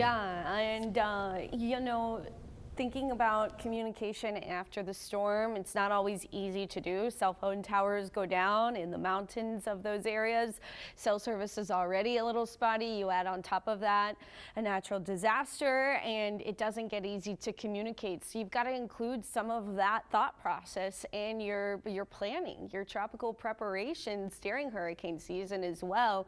Yeah, and thinking about communication after the storm, it's not always easy to do. Cell phone towers go down in the mountains of those areas. Cell service is already a little spotty. You add on top of that a natural disaster, and it doesn't get easy to communicate. So you've got to include some of that thought process in your planning, your tropical preparations during hurricane season as well,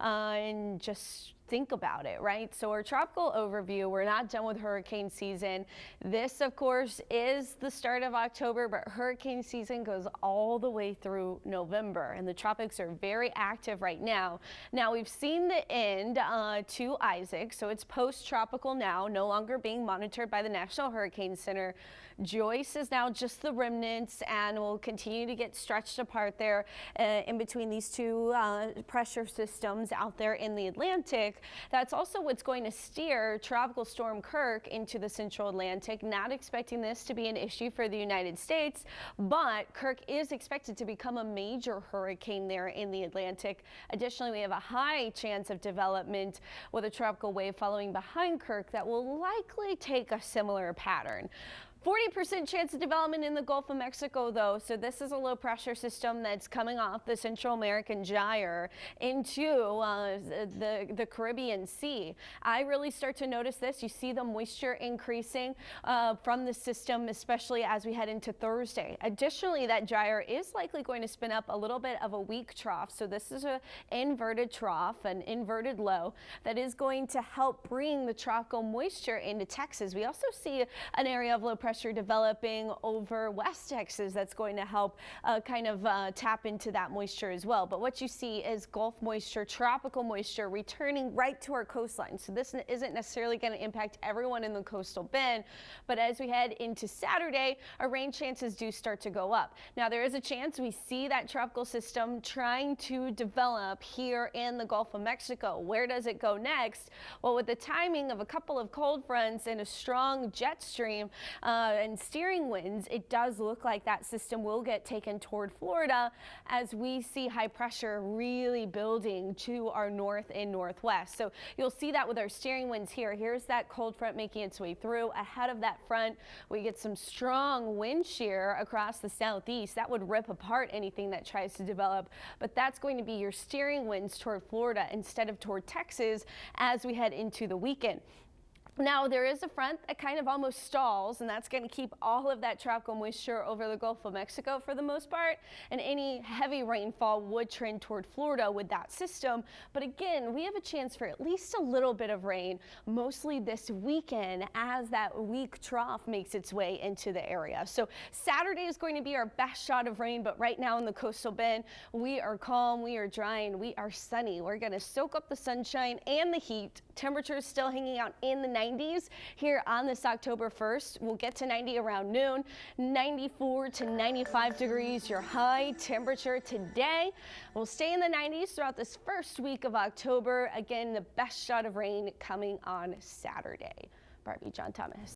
and just think about it, right? So our tropical overview, we're not done with hurricane season. This, of course, is the start of October, but hurricane season goes all the way through November, and the tropics are very active right now. Now, we've seen the end to Isaac, so it's post-tropical now, no longer being monitored by the National Hurricane Center. Joyce is now just the remnants and will continue to get stretched apart there in between these two pressure systems out there in the Atlantic. That's also what's going to steer Tropical Storm Kirk into the central Atlantic. Not expecting this to be an issue for the United States, but Kirk is expected to become a major hurricane there in the Atlantic. Additionally, we have a high chance of development with a tropical wave following behind Kirk that will likely take a similar pattern. 40% chance of development in the Gulf of Mexico, though. So this is a low pressure system that's coming off the Central American gyre into the Caribbean Sea. I really start to notice this. You see the moisture increasing from the system, especially as we head into Thursday. Additionally, that gyre is likely going to spin up a little bit of a weak trough. So this is an inverted trough, an inverted low that is going to help bring the tropical moisture into Texas. We also see an area of low pressure developing over West Texas that's going to help tap into that moisture as well. But what you see is Gulf moisture, tropical moisture returning right to our coastline. So this isn't necessarily going to impact everyone in the coastal bend, but as we head into Saturday, our rain chances do start to go up. Now there is a chance we see that tropical system trying to develop here in the Gulf of Mexico. Where does it go next? Well, with the timing of a couple of cold fronts and a strong jet stream, and steering winds, it does look like that system will get taken toward Florida as we see high pressure really building to our north and northwest. So you'll see that with our steering winds here. Here's that cold front making its way through. Ahead of that front, we get some strong wind shear across the southeast. That would rip apart anything that tries to develop, but that's going to be your steering winds toward Florida instead of toward Texas as we head into the weekend. Now, there is a front that kind of almost stalls, and that's going to keep all of that tropical moisture over the Gulf of Mexico for the most part, and any heavy rainfall would trend toward Florida with that system. But again, we have a chance for at least a little bit of rain, mostly this weekend, as that weak trough makes its way into the area. So Saturday is going to be our best shot of rain, but right now in the coastal bend, we are calm, we are dry, and we are sunny. We're going to soak up the sunshine and the heat. Temperatures still hanging out in the 90s here on this October 1st. We'll get to 90 around noon, 94 to 95 degrees, your high temperature today. We'll stay in the 90s throughout this first week of October. Again, the best shot of rain coming on Saturday. Barbie, John Thomas.